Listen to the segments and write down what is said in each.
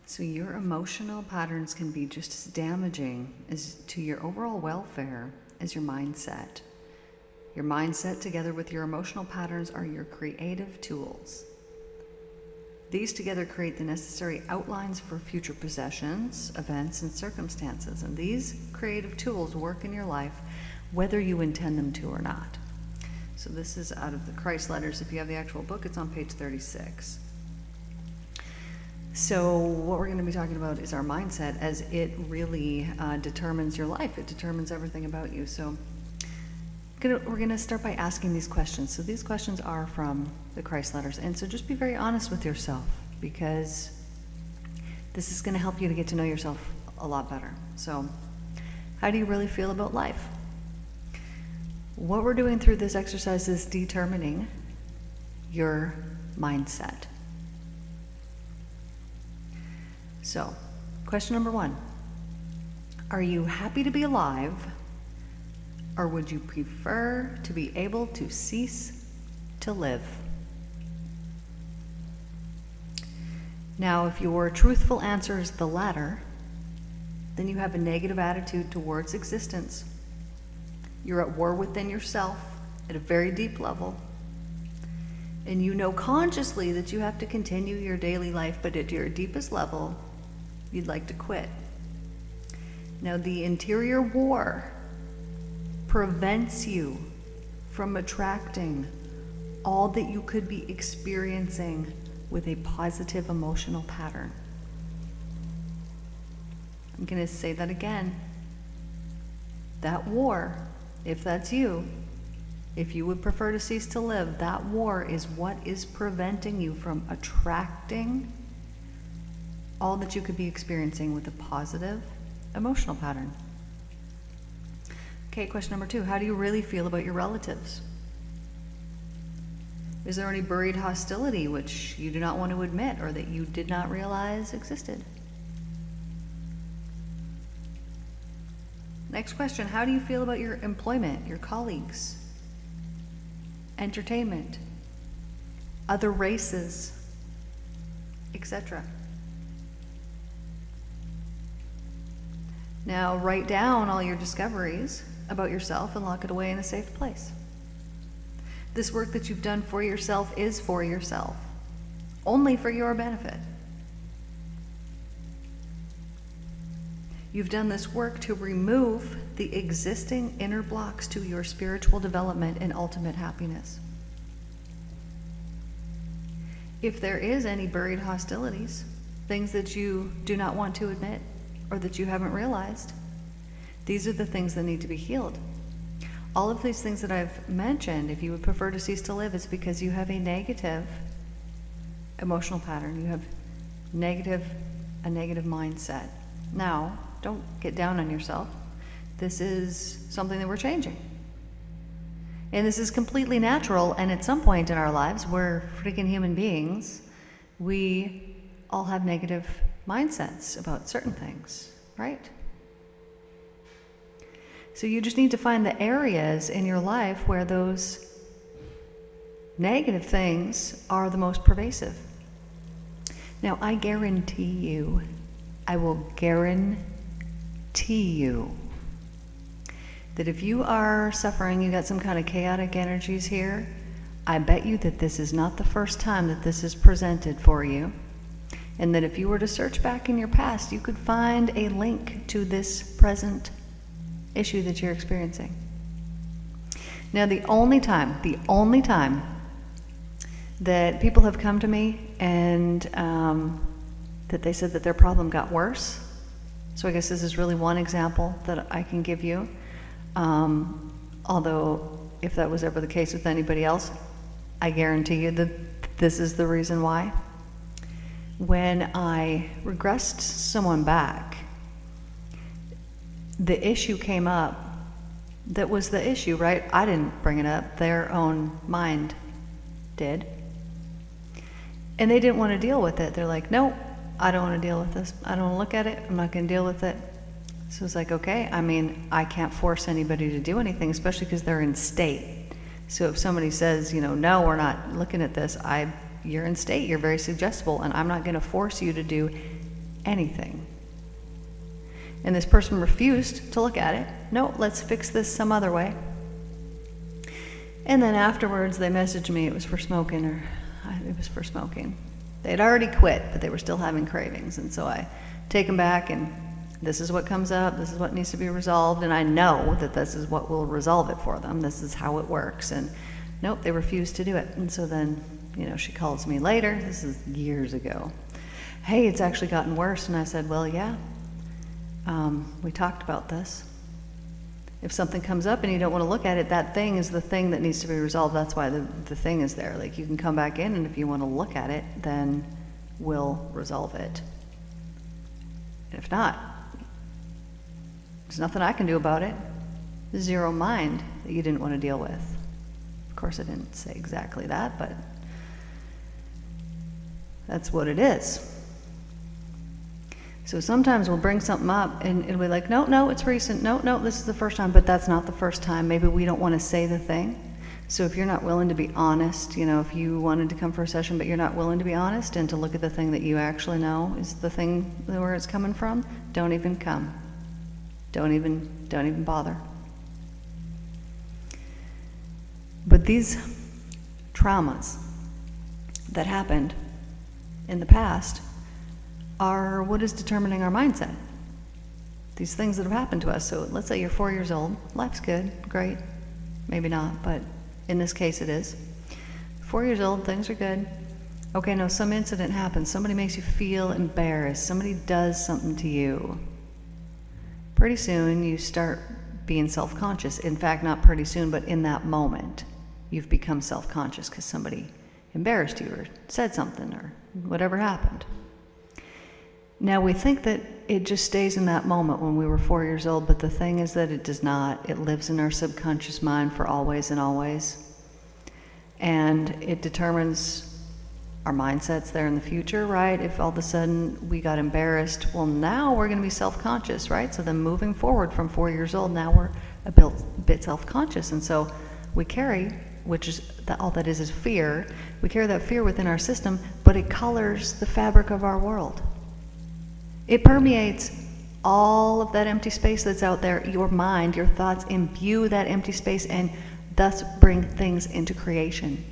So your emotional patterns can be just as damaging as to your overall welfare as your mindset. Your mindset together with your emotional patterns are your creative tools. These together create the necessary outlines for future possessions, events, and circumstances. And these creative tools work in your life whether you intend them to or not. So this is out of the Christ Letters. If you have the actual book, it's on page 36. So what we're going to be talking about is our mindset, as it really determines your life. It determines everything about you. So we're going to start by asking these questions. So these questions are from the Christ Letters. And so just be very honest with yourself, because this is going to help you to get to know yourself a lot better. So how do you really feel about life? What we're doing through this exercise is determining your mindset. So, question number 1. Are you happy to be alive, or would you prefer to be able to cease to live? Now, if your truthful answer is the latter, then you have a negative attitude towards existence. You're at war within yourself at a very deep level. And you know consciously that you have to continue your daily life, but at your deepest level, you'd like to quit. Now, the interior war prevents you from attracting all that you could be experiencing with a positive emotional pattern. I'm going to say that again. That war, if that's you, if you would prefer to cease to live, that war is what is preventing you from attracting all that you could be experiencing with a positive emotional pattern. Okay, question number 2. How do you really feel about your relatives? Is there any buried hostility which you do not want to admit or that you did not realize existed? Next question. How do you feel about your employment, your colleagues, entertainment, other races, etc.? Now write down all your discoveries about yourself and lock it away in a safe place. This work that you've done for yourself is for yourself, only for your benefit. You've done this work to remove the existing inner blocks to your spiritual development and ultimate happiness. If there is any buried hostilities, things that you do not want to admit or that you haven't realized, these are the things that need to be healed. All of these things that I've mentioned, if you would prefer to cease to live, is because you have a negative emotional pattern. You have a negative mindset. Now, don't get down on yourself. This is something that we're changing. And this is completely natural, and at some point in our lives, we're freaking human beings. We all have negative mindsets about certain things, right? So you just need to find the areas in your life where those negative things are the most pervasive. Now, I guarantee you, I will guarantee you that if you are suffering, you got some kind of chaotic energies here, I bet you that this is not the first time that this is presented for you. And that if you were to search back in your past, you could find a link to this present issue that you're experiencing. Now, the only time that people have come to me and that they said that their problem got worse, so I guess this is really one example that I can give you, although if that was ever the case with anybody else, I guarantee you that this is the reason why. When I regressed someone back, the issue came up that was the issue, right? I didn't bring it up. Their own mind did. And they didn't want to deal with it. They're like, nope, I don't want to deal with this. I don't want to look at it. I'm not going to deal with it. So it's like, okay, I mean, I can't force anybody to do anything, especially because they're in state. So if somebody says, no, we're not looking at this, you're in state, you're very suggestible, and I'm not going to force you to do anything. And this person refused to look at it. No, let's fix this some other way. And then afterwards they messaged me, it was for smoking. They had already quit, but they were still having cravings. And so I take them back, and this is what comes up, this is what needs to be resolved, and I know that this is what will resolve it for them. This is how it works. And nope, they refused to do it. And so then, she calls me later, this is years ago. Hey, it's actually gotten worse. And I said, well, yeah, we talked about this. If something comes up and you don't want to look at it, that thing is the thing that needs to be resolved. That's why the thing is there. Like, you can come back in, and if you want to look at it, then we'll resolve it. And if not, there's nothing I can do about it. Zero mind that you didn't want to deal with. Of course, I didn't say exactly that, but that's what it is. So sometimes we'll bring something up and it'll be like, no, it's recent. No, this is the first time, but that's not the first time. Maybe we don't want to say the thing. So if you're not willing to be honest, if you wanted to come for a session, but you're not willing to be honest and to look at the thing that you actually know is the thing where it's coming from, don't even come. Don't even bother. But these traumas that happened in the past are what is determining our mindset. These things that have happened to us. So let's say you're 4 years old. Life's good, great. Maybe not, but in this case it is. 4 years old, things are good. Okay, no, some incident happens. Somebody makes you feel embarrassed. Somebody does something to you. Pretty soon you start being self-conscious. In fact, not pretty soon, but in that moment, you've become self-conscious because somebody embarrassed you or said something or whatever happened. Now, we think that it just stays in that moment when we were 4 years old, but the thing is that it does not. It lives in our subconscious mind for always and always. And it determines our mindsets there in the future, right? If all of a sudden we got embarrassed, well, now we're going to be self-conscious, right? So then moving forward from 4 years old, now we're a bit self-conscious. And so we carry, which is all that is fear. We carry that fear within our system, but it colors the fabric of our world. It permeates all of that empty space that's out there. Your mind, your thoughts imbue that empty space and thus bring things into creation.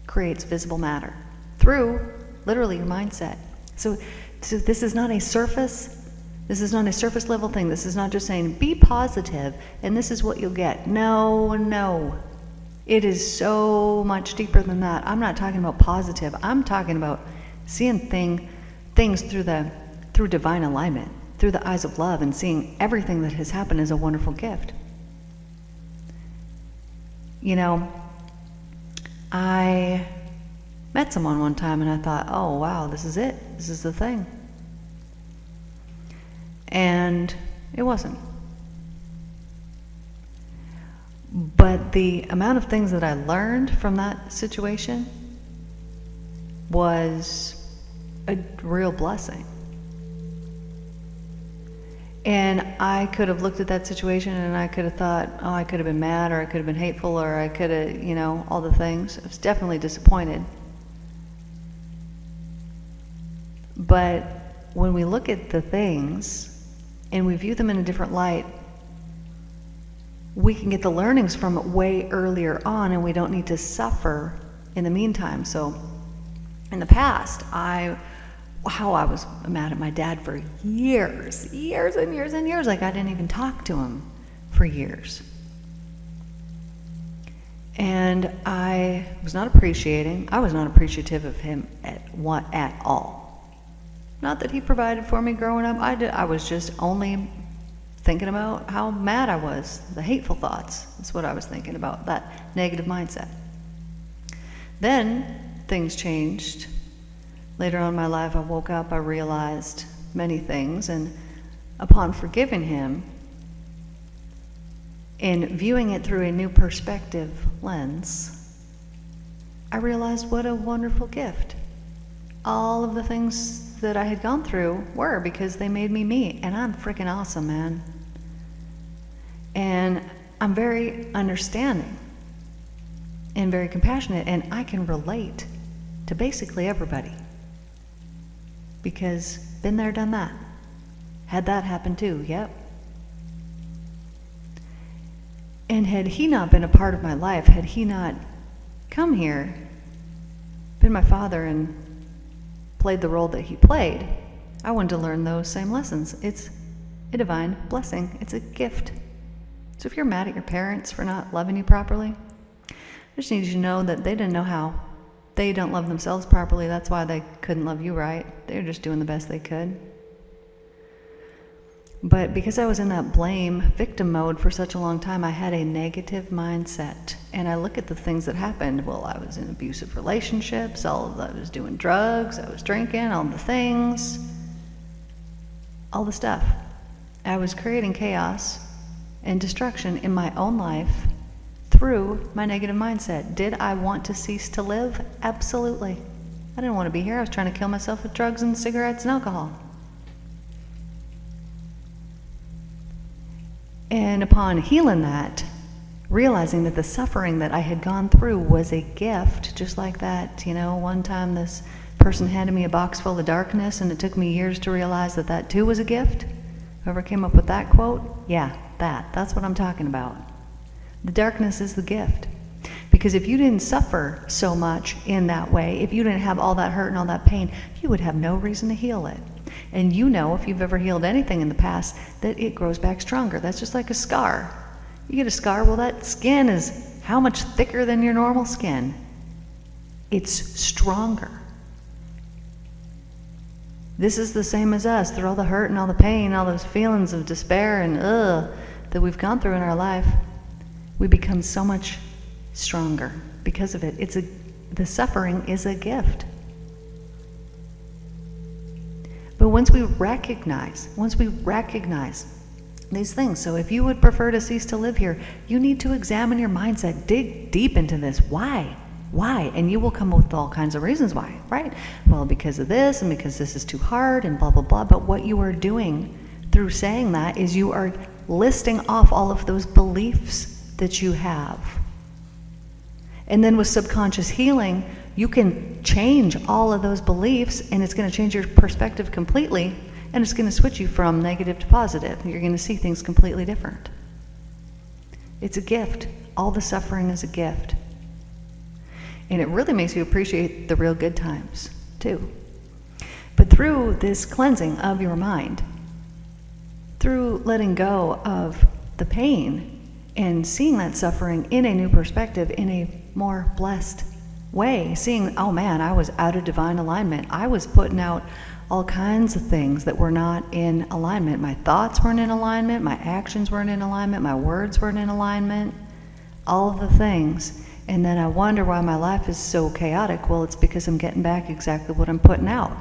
Creates visible matter through literally your mindset. So this is not a surface level thing. This is not just saying be positive and this is what you'll get. No. It is so much deeper than that. I'm not talking about positive. I'm talking about seeing things through divine alignment, through the eyes of love, and seeing everything that has happened as a wonderful gift. I met someone one time and I thought, oh wow, this is it. This is the thing. And it wasn't. But the amount of things that I learned from that situation was a real blessing. And I could have looked at that situation and I could have thought, oh, I could have been mad, or I could have been hateful, or I could have, all the things. I was definitely disappointed. But when we look at the things and we view them in a different light, we can get the learnings from it way earlier on, and we don't need to suffer in the meantime. So in the past, I was mad at my dad for years and years. Like, I didn't even talk to him for years. And I was not appreciative of him at all. Not that he provided for me growing up. I was just only thinking about how mad I was. The hateful thoughts. That's what I was thinking about, that negative mindset. Then things changed. Later on in my life, I woke up, I realized many things, and upon forgiving him and viewing it through a new perspective lens, I realized what a wonderful gift all of the things that I had gone through were, because they made me, and I'm freaking awesome, man. And I'm very understanding and very compassionate, and I can relate to basically everybody. because been there, done that. Had that happen too, yep. And had he not been a part of my life, had he not come here, been my father and played the role that he played, I wanted to learn those same lessons. It's a divine blessing. It's a gift. So if you're mad at your parents for not loving you properly, I just need you to know that they didn't know how. They don't love themselves properly. That's why they couldn't love you right. They were just doing the best they could. But because I was in that blame victim mode for such a long time, I had a negative mindset. And I look at the things that happened. Well, I was in abusive relationships. I was doing drugs. I was drinking. All the things. All the stuff. I was creating chaos and destruction in my own life through my negative mindset. Did I want to cease to live? Absolutely. I didn't want to be here. I was trying to kill myself with drugs and cigarettes and alcohol. And upon healing that, realizing that the suffering that I had gone through was a gift, just like that, one time this person handed me a box full of darkness, and it took me years to realize that that too was a gift. Whoever came up with that quote, yeah, that's what I'm talking about. The darkness is the gift. Because if you didn't suffer so much in that way, if you didn't have all that hurt and all that pain, you would have no reason to heal it. And if you've ever healed anything in the past, that it grows back stronger. That's just like a scar. You get a scar, well, that skin is how much thicker than your normal skin? It's stronger. This is the same as us. Through all the hurt and all the pain, all those feelings of despair and that we've gone through in our life, we become so much stronger because of it. The suffering is a gift. But once we recognize these things, so if you would prefer to cease to live here, you need to examine your mindset, dig deep into this. Why? And you will come up with all kinds of reasons why, right? Well, because of this, and because this is too hard, and blah, blah, blah. But what you are doing through saying that is you are listing off all of those beliefs that you have. And then with subconscious healing, you can change all of those beliefs, and it's going to change your perspective completely, and it's going to switch you from negative to positive. You're going to see things completely different. It's a gift. All the suffering is a gift. And it really makes you appreciate the real good times, too. But through this cleansing of your mind, through letting go of the pain and seeing that suffering in a new perspective, in a more blessed way, seeing, oh man, I was out of divine alignment. I was putting out all kinds of things that were not in alignment. My thoughts weren't in alignment, my actions weren't in alignment, my words weren't in alignment, all of the things. And then I wonder why my life is so chaotic. Well, it's because I'm getting back exactly what I'm putting out.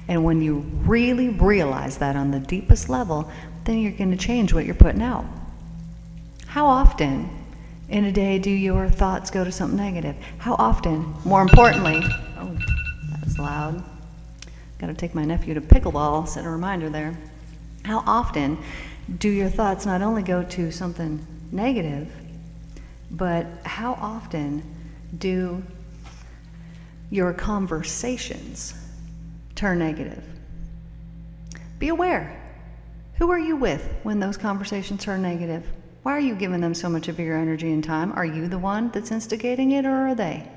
And when you really realize that on the deepest level, then you're going to change what you're putting out. How often in a day do your thoughts go to something negative? How often, more importantly, oh, that's loud. Got to take my nephew to pickleball, set a reminder there. How often do your thoughts not only go to something negative, but how often do your conversations turn negative? Be aware. Who are you with when those conversations turn negative? Why are you giving them so much of your energy and time? Are you the one that's instigating it, or are they?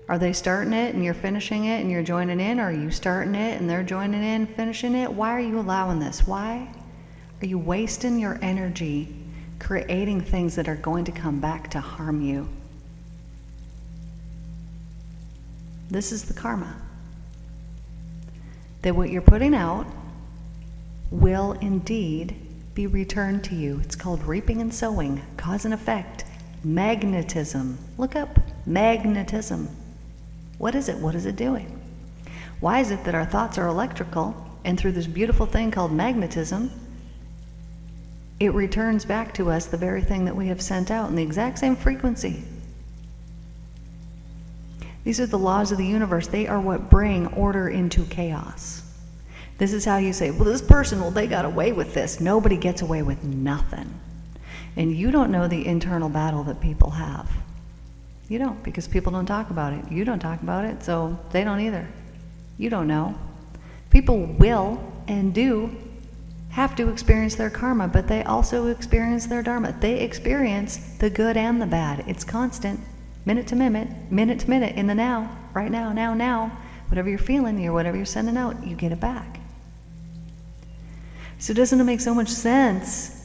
Are they starting it and you're finishing it and you're joining in? Or are you starting it and they're joining in, finishing it? Why are you allowing this? Why are you wasting your energy creating things that are going to come back to harm you? This is the karma. That what you're putting out will indeed be returned to you. It's called reaping and sowing, cause and effect, magnetism. Look up magnetism. What is it? What is it doing? Why is it that our thoughts are electrical, and through this beautiful thing called magnetism, it returns back to us the very thing that we have sent out in the exact same frequency? These are the laws of the universe. They are what bring order into chaos. This is how you say, well, this person, well, they got away with this. Nobody gets away with nothing. And you don't know the internal battle that people have. You don't, because people don't talk about it. You don't talk about it, so they don't either. You don't know. People will and do have to experience their karma, but they also experience their dharma. They experience the good and the bad. It's constant, minute to minute, in the now, right now, now. Whatever you're feeling, whatever you're sending out, you get it back. So doesn't it make so much sense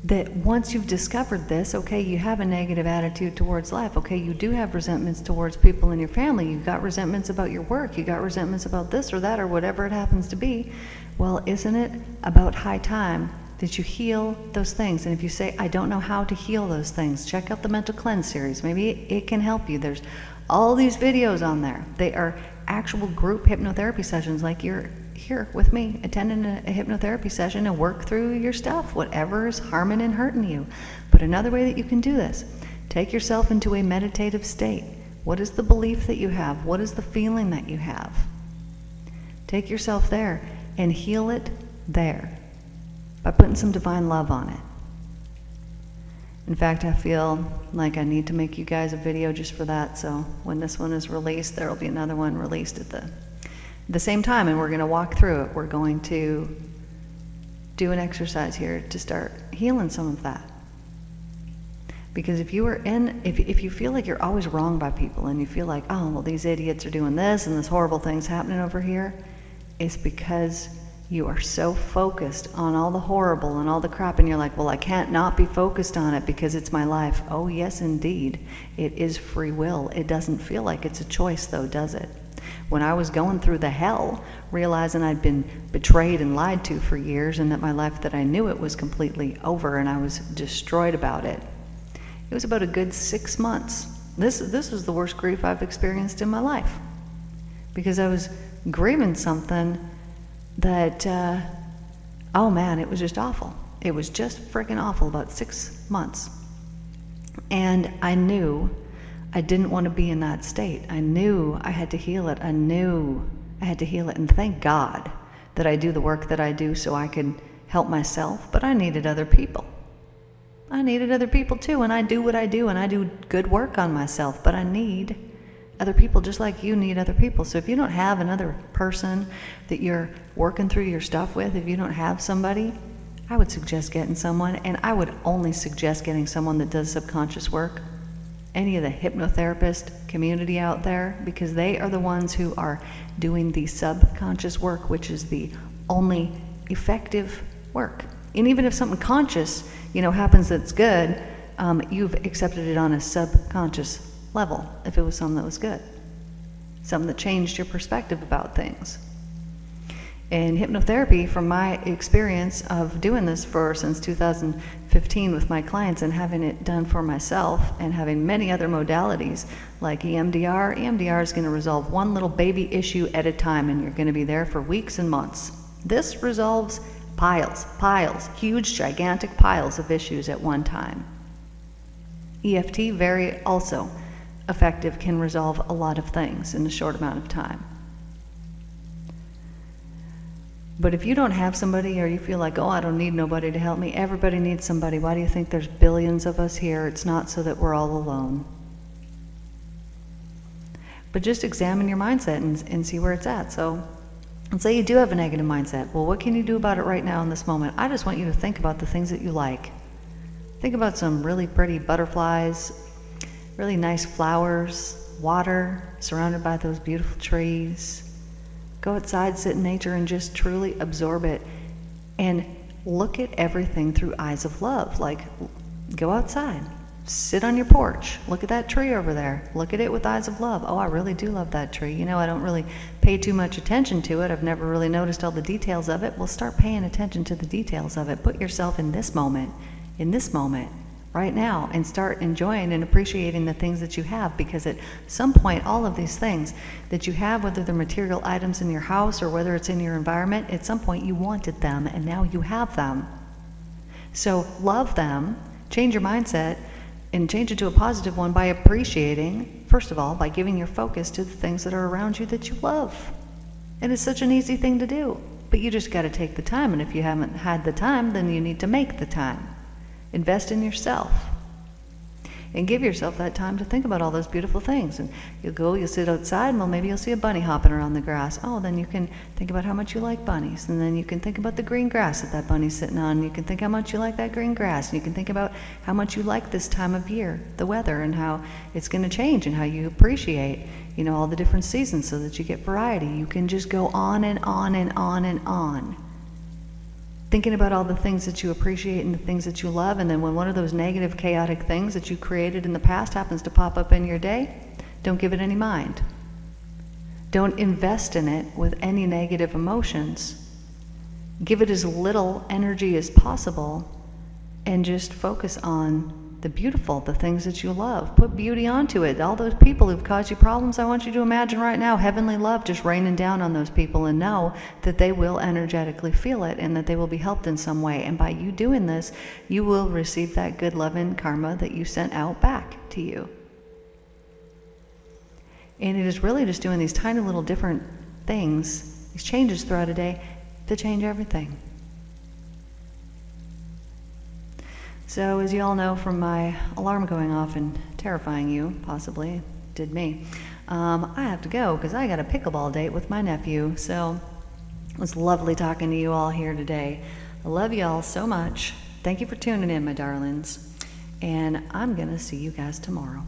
that once you've discovered this, okay, you have a negative attitude towards life, okay, you do have resentments towards people in your family, you've got resentments about your work, you got resentments about this or that or whatever it happens to be, well, isn't it about high time that you heal those things? And if you say, I don't know how to heal those things, check out the Mental Cleanse series. Maybe it can help you. There's all these videos on there. They are actual group hypnotherapy sessions, like you're here with me attending a hypnotherapy session and work through your stuff, whatever is harming and hurting you. But another way that you can do this, take yourself into a meditative state. What is the belief that you have? What is the feeling that you have? Take yourself there and heal it there by putting some divine love on it. In fact, I feel like I need to make you guys a video just for that, so when this one is released, there will be another one released at the same time, and we're going to walk through it. We're going to do an exercise here to start healing some of that. Because if you feel like you're always wronged by people, and you feel like, oh, well, these idiots are doing this and this horrible thing's happening over here, it's because you are so focused on all the horrible and all the crap, and you're like, well, I can't not be focused on it because it's my life. Oh, yes, indeed. It is free will. It doesn't feel like it's a choice, though, does it? When I was going through the hell, realizing I'd been betrayed and lied to for years, and that my life that I knew it was completely over, and I was destroyed about it, it was about a good 6 months. This was the worst grief I've experienced in my life, because I was grieving something that, oh man, it was just awful. It was just freaking awful, about 6 months. And I knew I didn't want to be in that state. I knew I had to heal it. I knew I had to heal it. And thank God that I do the work that I do so I could help myself, but I needed other people. I needed other people too, and I do what I do, and I do good work on myself, but I need other people just like you need other people. So if you don't have another person that you're working through your stuff with, if you don't have somebody, I would suggest getting someone, and I would only suggest getting someone that does subconscious work. Any of the hypnotherapist community out there, because they are the ones who are doing the subconscious work, which is the only effective work. And even if something conscious, happens that's good, you've accepted it on a subconscious level if it was something that was good, something that changed your perspective about things. And hypnotherapy, from my experience of doing this since 2015 with my clients and having it done for myself and having many other modalities like EMDR is going to resolve one little baby issue at a time, and you're going to be there for weeks and months. This resolves piles, huge, gigantic piles of issues at one time. EFT, very also effective, can resolve a lot of things in a short amount of time. But if you don't have somebody, or you feel like, oh, I don't need nobody to help me, everybody needs somebody. Why do you think there's billions of us here? It's not so that we're all alone. But just examine your mindset and see where it's at. So let's say you do have a negative mindset. Well, what can you do about it right now in this moment? I just want you to think about the things that you like. Think about some really pretty butterflies, really nice flowers, water, surrounded by those beautiful trees. Go outside, sit in nature, and just truly absorb it. And look at everything through eyes of love. Like, go outside, sit on your porch, look at that tree over there. Look at it with eyes of love. Oh, I really do love that tree. I don't really pay too much attention to it. I've never really noticed all the details of it. Well, start paying attention to the details of it. Put yourself in this moment, right now, and start enjoying and appreciating the things that you have, because at some point, all of these things that you have, whether they're material items in your house or whether it's in your environment, at some point you wanted them and now you have them. So love them, change your mindset, and change it to a positive one by appreciating, first of all, by giving your focus to the things that are around you that you love. And it's such an easy thing to do, but you just got to take the time, and if you haven't had the time, then you need to make the time. Invest in yourself. And give yourself that time to think about all those beautiful things. And you'll sit outside, and well, maybe you'll see a bunny hopping around the grass. Oh, then you can think about how much you like bunnies. And then you can think about the green grass that bunny's sitting on. And you can think how much you like that green grass. And you can think about how much you like this time of year, the weather, and how it's going to change, and how you appreciate, all the different seasons so that you get variety. You can just go on and on and on and on, thinking about all the things that you appreciate and the things that you love. And then when one of those negative, chaotic things that you created in the past happens to pop up in your day, don't give it any mind. Don't invest in it with any negative emotions. Give it as little energy as possible, and just focus on the beautiful, the things that you love. Put beauty onto it. All those people who've caused you problems, I want you to imagine right now heavenly love just raining down on those people, and know that they will energetically feel it, and that they will be helped in some way. And by you doing this, you will receive that good loving karma that you sent out back to you. And it is really just doing these tiny little different things, these changes throughout a day, to change everything. So, as you all know from my alarm going off and terrifying you, possibly, did me, I have to go because I got a pickleball date with my nephew. So, it was lovely talking to you all here today. I love you all so much. Thank you for tuning in, my darlings. And I'm going to see you guys tomorrow.